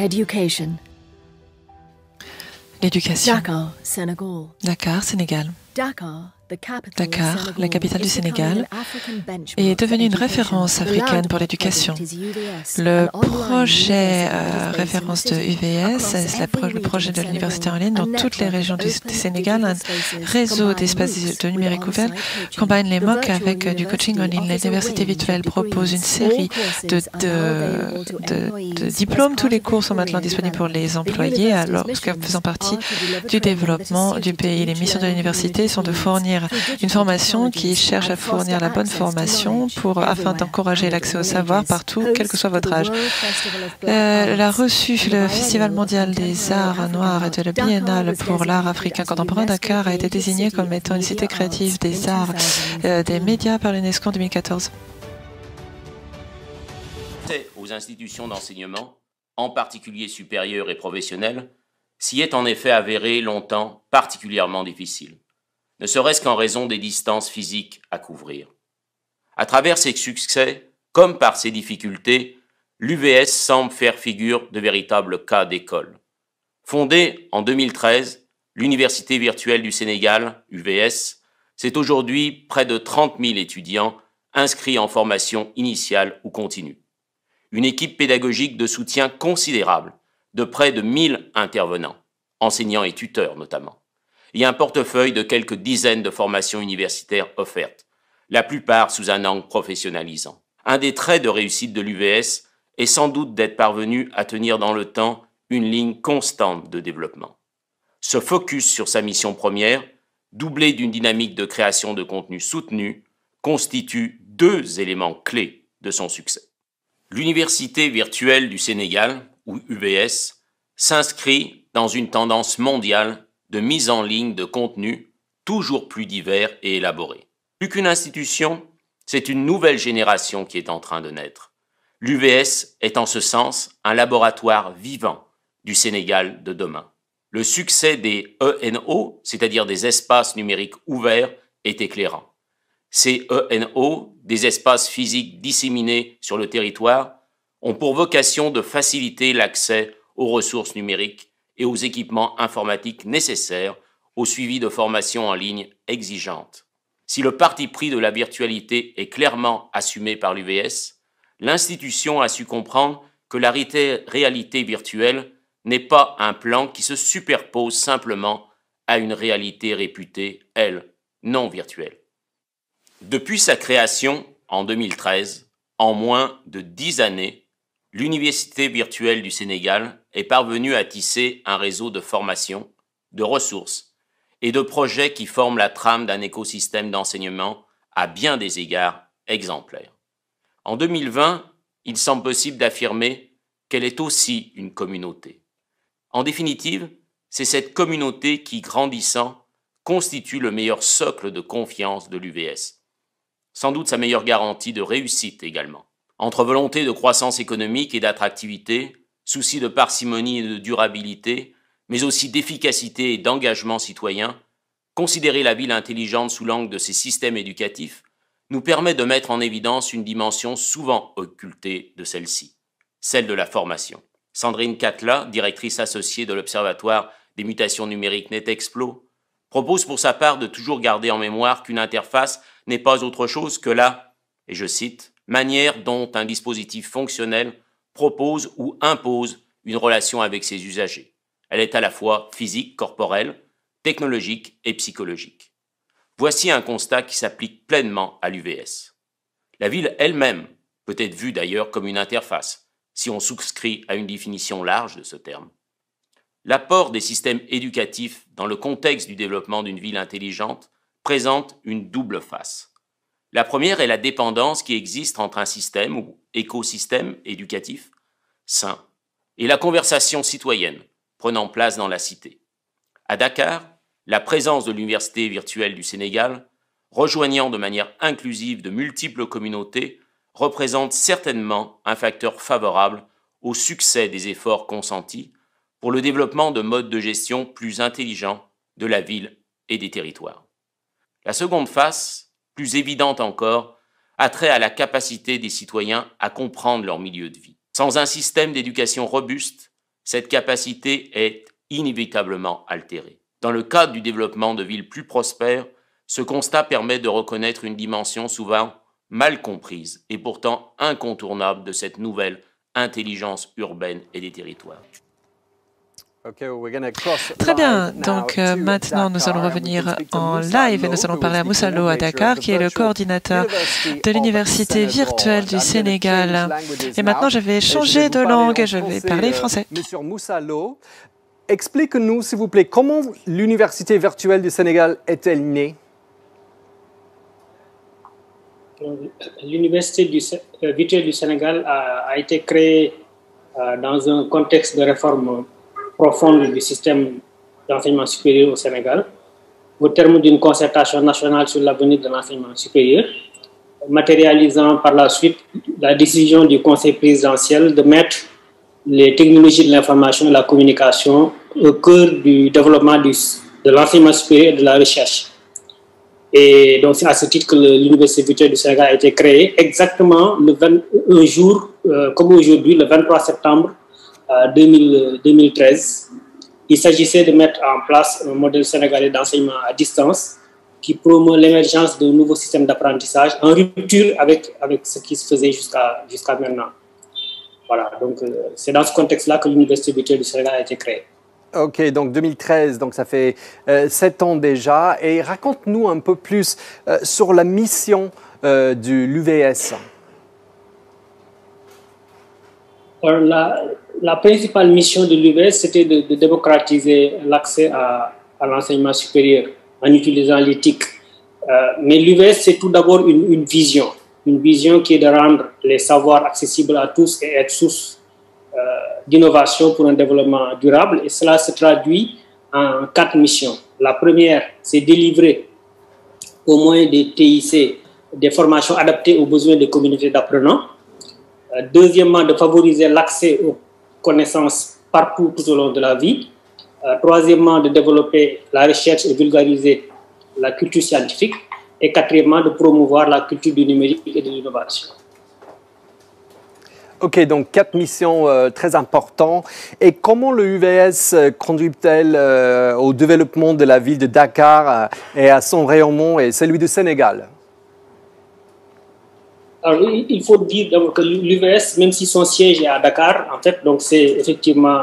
Education. L'éducation. Dakar, Senegal. Dakar, Sénégal. Dakar, la capitale du Sénégal, est devenue une référence africaine pour l'éducation. Le projet référence de UVS, c'est le projet de l'université en ligne dans toutes les régions du Sénégal, un réseau d'espaces de numérique ouvert, combine les MOOC avec du coaching en ligne. L'université virtuelle propose une série de diplômes. Tous les cours sont maintenant disponibles pour les employés, alors que faisant partie du développement du pays. Les missions de l'université sont de fournir une formation qui cherche à fournir la bonne formation afin d'encourager l'accès au savoir partout, quel que soit votre âge. Elle a reçu le Festival mondial des arts noirs et de la Biennale pour l'art africain contemporain. Dakar a été désigné comme étant une cité créative des arts des médias par l'UNESCO en 2014. Aux institutions d'enseignement, en particulier supérieures et professionnelles, s'y est en effet avéré longtemps particulièrement difficile, ne serait-ce qu'en raison des distances physiques à couvrir. À travers ses succès, comme par ses difficultés, l'UVS semble faire figure de véritable cas d'école. Fondée en 2013, l'Université virtuelle du Sénégal, UVS, c'est aujourd'hui près de 30 000 étudiants inscrits en formation initiale ou continue. Une équipe pédagogique de soutien considérable, de près de 1000 intervenants, enseignants et tuteurs notamment, et un portefeuille de quelques dizaines de formations universitaires offertes, la plupart sous un angle professionnalisant. Un des traits de réussite de l'UVS est sans doute d'être parvenu à tenir dans le temps une ligne constante de développement. Ce focus sur sa mission première, doublé d'une dynamique de création de contenu soutenue, constitue deux éléments clés de son succès. L'Université virtuelle du Sénégal, ou UVS, s'inscrit dans une tendance mondiale de mise en ligne de contenus toujours plus divers et élaborés. Plus qu'une institution, c'est une nouvelle génération qui est en train de naître. L'UVS est en ce sens un laboratoire vivant du Sénégal de demain. Le succès des ENO, c'est-à-dire des espaces numériques ouverts, est éclairant. Ces ENO, des espaces physiques disséminés sur le territoire, ont pour vocation de faciliter l'accès aux ressources numériques et aux équipements informatiques nécessaires au suivi de formations en ligne exigeantes. Si le parti pris de la virtualité est clairement assumé par l'UVS, l'institution a su comprendre que la réalité virtuelle n'est pas un plan qui se superpose simplement à une réalité réputée, elle, non virtuelle. Depuis sa création en 2013, en moins de 10 années, l'Université virtuelle du Sénégal est parvenue à tisser un réseau de formation, de ressources et de projets qui forment la trame d'un écosystème d'enseignement à bien des égards exemplaire. En 2020, il semble possible d'affirmer qu'elle est aussi une communauté. En définitive, c'est cette communauté qui, grandissant, constitue le meilleur socle de confiance de l'UVS. Sans doute sa meilleure garantie de réussite également. Entre volonté de croissance économique et d'attractivité, souci de parcimonie et de durabilité, mais aussi d'efficacité et d'engagement citoyen, considérer la ville intelligente sous l'angle de ses systèmes éducatifs nous permet de mettre en évidence une dimension souvent occultée de celle-ci, celle de la formation. Sandrine Catla, directrice associée de l'Observatoire des mutations numériques NetExplo, propose pour sa part de toujours garder en mémoire qu'une interface n'est pas autre chose que la, et je cite, manière dont un dispositif fonctionnel propose ou impose une relation avec ses usagers. Elle est à la fois physique, corporelle, technologique et psychologique. Voici un constat qui s'applique pleinement à l'UVS. La ville elle-même peut être vue d'ailleurs comme une interface, si on souscrit à une définition large de ce terme. L'apport des systèmes éducatifs dans le contexte du développement d'une ville intelligente présente une double face. La première est la dépendance qui existe entre un système ou écosystème éducatif sain et la conversation citoyenne prenant place dans la cité. À Dakar, la présence de l'Université virtuelle du Sénégal, rejoignant de manière inclusive de multiples communautés, représente certainement un facteur favorable au succès des efforts consentis pour le développement de modes de gestion plus intelligents de la ville et des territoires. La seconde face, plus évidente encore, a trait à la capacité des citoyens à comprendre leur milieu de vie. Sans un système d'éducation robuste, cette capacité est inévitablement altérée. Dans le cadre du développement de villes plus prospères, ce constat permet de reconnaître une dimension souvent mal comprise et pourtant incontournable de cette nouvelle intelligence urbaine et des territoires. Très bien, donc maintenant nous allons revenir en live et nous allons parler à Moussa Lo à Dakar, qui est le coordinateur de l'Université virtuelle du Sénégal. Et maintenant je vais changer de langue et je vais parler français. Monsieur Moussa Lo, explique-nous s'il vous plaît, comment l'Université virtuelle du Sénégal est-elle née? L'Université virtuelle du Sénégal a été créée dans un contexte de réforme profonde du système d'enseignement supérieur au Sénégal, au terme d'une concertation nationale sur l'avenir de l'enseignement supérieur, matérialisant par la suite la décision du Conseil présidentiel de mettre les technologies de l'information et de la communication au cœur du développement de l'enseignement supérieur et de la recherche. Et donc c'est à ce titre que l'Université virtuelle du Sénégal a été créée exactement un jour, comme aujourd'hui, le 23 septembre 2013. Il s'agissait de mettre en place un modèle sénégalais d'enseignement à distance qui promeut l'émergence d'un nouveau système d'apprentissage en rupture avec ce qui se faisait jusqu'à maintenant. Voilà, donc c'est dans ce contexte-là que l'Université virtuelle du Sénégal a été créée. Ok, donc 2013, donc ça fait 7 ans déjà. Et raconte-nous un peu plus sur la mission de l'UVS. La principale mission de l'UVS, c'était de démocratiser l'accès à l'enseignement supérieur en utilisant l'éthique. Mais l'UVS, c'est tout d'abord une vision qui est de rendre les savoirs accessibles à tous et être source d'innovation pour un développement durable. Et cela se traduit en 4 missions. La première, c'est délivrer au moyen des TIC des formations adaptées aux besoins des communautés d'apprenants. Deuxièmement, de favoriser l'accès aux connaissances partout tout au long de la vie. Troisièmement, de développer la recherche et vulgariser la culture scientifique. Et quatrièmement, de promouvoir la culture du numérique et de l'innovation. Ok, donc 4 missions très importantes. Et comment le UVS contribue-t-elle au développement de la ville de Dakar et à son rayonnement et celui du Sénégal? Alors, il faut dire que l'UVS, même si son siège est à Dakar, en fait, donc c'est effectivement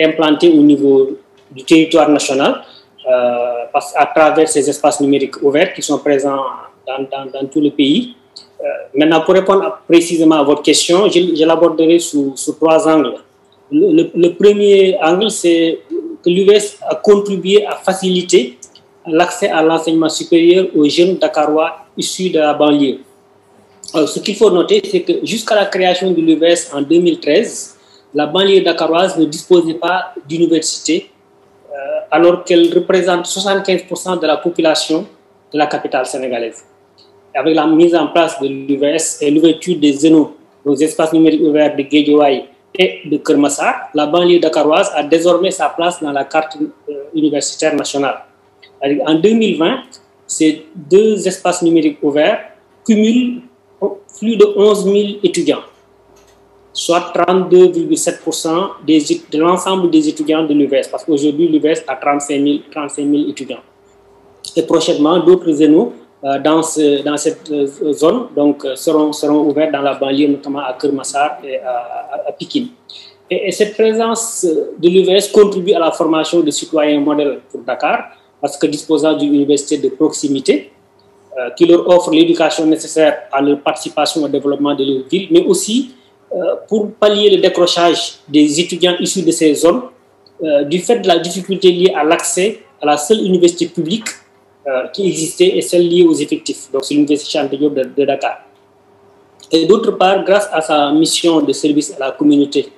implanté au niveau du territoire national à travers ces espaces numériques ouverts qui sont présents dans tout le pays. Maintenant, pour répondre précisément à votre question, je l'aborderai sous 3 angles. Le premier angle, c'est que l'UVS a contribué à faciliter l'accès à l'enseignement supérieur aux jeunes dakarois issus de la banlieue. Alors, ce qu'il faut noter, c'est que jusqu'à la création de l'UVS en 2013, la banlieue dakaroise ne disposait pas d'université, alors qu'elle représente 75% de la population de la capitale sénégalaise. Avec la mise en place de l'UVS et l'ouverture des ZENO, aux espaces numériques ouverts de Guédiawaye et de Keur Massar, la banlieue dakaroise a désormais sa place dans la carte universitaire nationale. En 2020, ces 2 espaces numériques ouverts cumulent plus de 11 000 étudiants, soit 32,7% de l'ensemble des étudiants de l'UVS, parce qu'aujourd'hui l'UVS a 35 000 étudiants. Et prochainement, d'autres ZENO dans cette zone seront ouverts dans la banlieue, notamment à Keur Massar et à Pikine. Et cette présence de l'UVS contribue à la formation de citoyens modèles pour Dakar, parce que disposant d'une université de proximité, qui leur offre l'éducation nécessaire à leur participation au développement de leur ville, mais aussi pour pallier le décrochage des étudiants issus de ces zones, du fait de la difficulté liée à l'accès à la seule université publique qui existait et celle liée aux effectifs. Donc c'est l'université Cheikh Anta Diop de Dakar. Et d'autre part, grâce à sa mission de service à la communauté,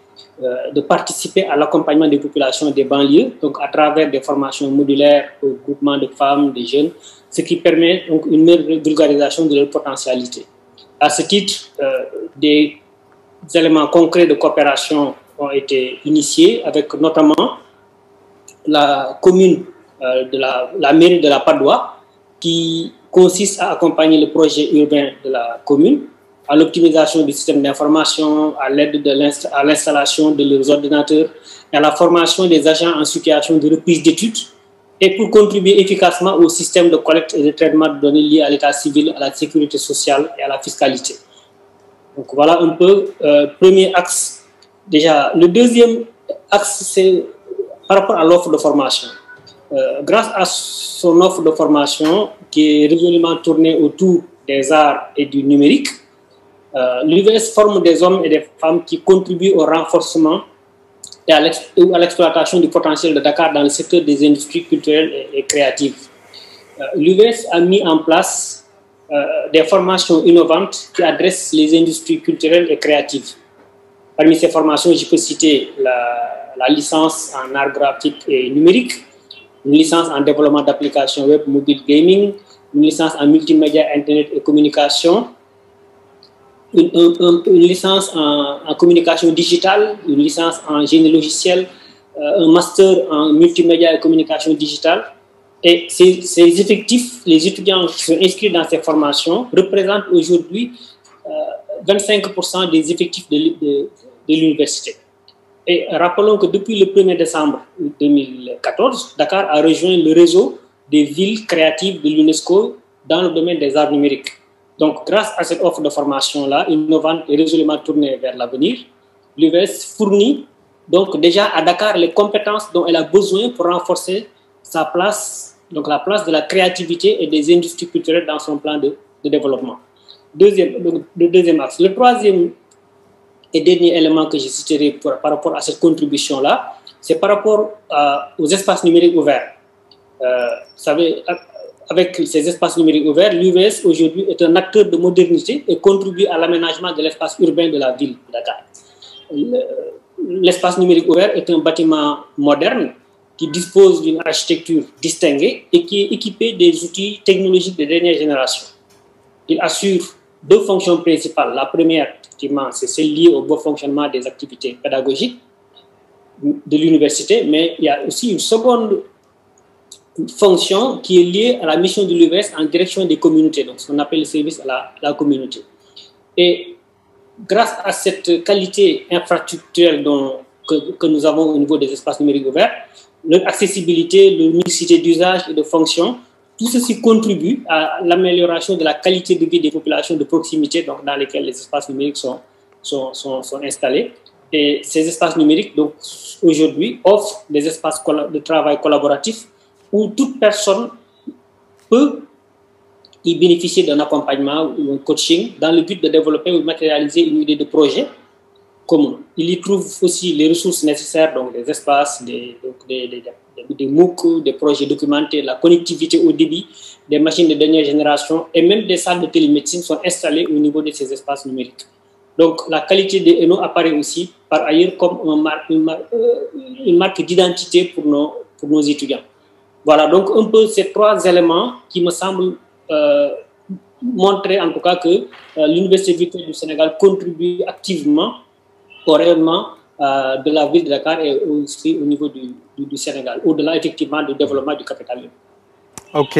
de participer à l'accompagnement des populations des banlieues, donc à travers des formations modulaires au groupement de femmes, de jeunes, ce qui permet donc une meilleure vulgarisation de leur potentialité. À ce titre, des éléments concrets de coopération ont été initiés avec notamment la commune de la mairie de la Patte d'Oie qui consiste à accompagner le projet urbain de la commune à l'optimisation du système d'information, à l'aide à l'installation de leurs ordinateurs, et à la formation des agents en situation de reprise d'études, et pour contribuer efficacement au système de collecte et de traitement de données liés à l'état civil, à la sécurité sociale et à la fiscalité. Donc voilà un peu premier axe. Déjà, le deuxième axe, c'est par rapport à l'offre de formation. Grâce à son offre de formation qui est résolument tournée autour des arts et du numérique, l'UVS forme des hommes et des femmes qui contribuent au renforcement et à l'exploitation du potentiel de Dakar dans le secteur des industries culturelles et créatives. L'UVS a mis en place des formations innovantes qui adressent les industries culturelles et créatives. Parmi ces formations, je peux citer la licence en art graphique et numérique, une licence en développement d'applications web mobile gaming, une licence en multimédia, internet et communication, une licence en communication digitale, une licence en génie logiciel, un master en multimédia et communication digitale. Et ces effectifs, les étudiants qui sont inscrits dans ces formations représentent aujourd'hui 25% des effectifs de l'université. Et rappelons que depuis le 1er décembre 2014, Dakar a rejoint le réseau des villes créatives de l'UNESCO dans le domaine des arts numériques. Donc, grâce à cette offre de formation-là, innovante et résolument tournée vers l'avenir, l'UVS fournit donc déjà à Dakar les compétences dont elle a besoin pour renforcer sa place, donc la place de la créativité et des industries culturelles dans son plan de développement. Le deuxième axe. Le troisième et dernier élément que je citerai par rapport à cette contribution-là, c'est par rapport aux espaces numériques ouverts. Vous savez, avec ces espaces numériques ouverts, l'UVS aujourd'hui est un acteur de modernité et contribue à l'aménagement de l'espace urbain de la ville de Dakar. L'espace numérique ouvert est un bâtiment moderne qui dispose d'une architecture distinguée et qui est équipé des outils technologiques de dernière génération. Il assure deux fonctions principales. La première, effectivement, c'est celle liée au bon fonctionnement des activités pédagogiques de l'université, mais il y a aussi une seconde fonction qui est liée à la mission de l'UVS en direction des communautés, donc ce qu'on appelle le service à la communauté. Et grâce à cette qualité infrastructurelle que nous avons au niveau des espaces numériques ouverts, leur accessibilité, leur mixité d'usage et de fonction, tout ceci contribue à l'amélioration de la qualité de vie des populations de proximité donc, dans lesquelles les espaces numériques sont installés. Et ces espaces numériques, donc, aujourd'hui, offrent des espaces de travail collaboratifs où toute personne peut y bénéficier d'un accompagnement ou un coaching dans le but de développer ou matérialiser une idée de projet commun. Il y trouve aussi les ressources nécessaires, donc des espaces, des MOOC, des projets documentés, la connectivité au débit, des machines de dernière génération et même des salles de télémédecine sont installées au niveau de ces espaces numériques. Donc la qualité des ENO apparaît aussi par ailleurs comme une marque d'identité pour nos étudiants. Voilà, donc un peu ces trois éléments qui me semblent montrer en tout cas que l'Université virtuelle du Sénégal contribue activement au rayonnement de la ville de Dakar et aussi au niveau du Sénégal, au-delà effectivement du développement du capital humain. OK.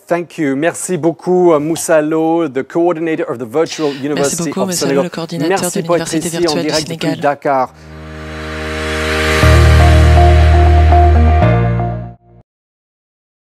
Thank you. Merci beaucoup, Moussa Lo, the coordinator of the Virtual University of Senegal. Merci beaucoup, Moussa Lo, le coordinateur de l'Université virtuelle du Sénégal. Dakar.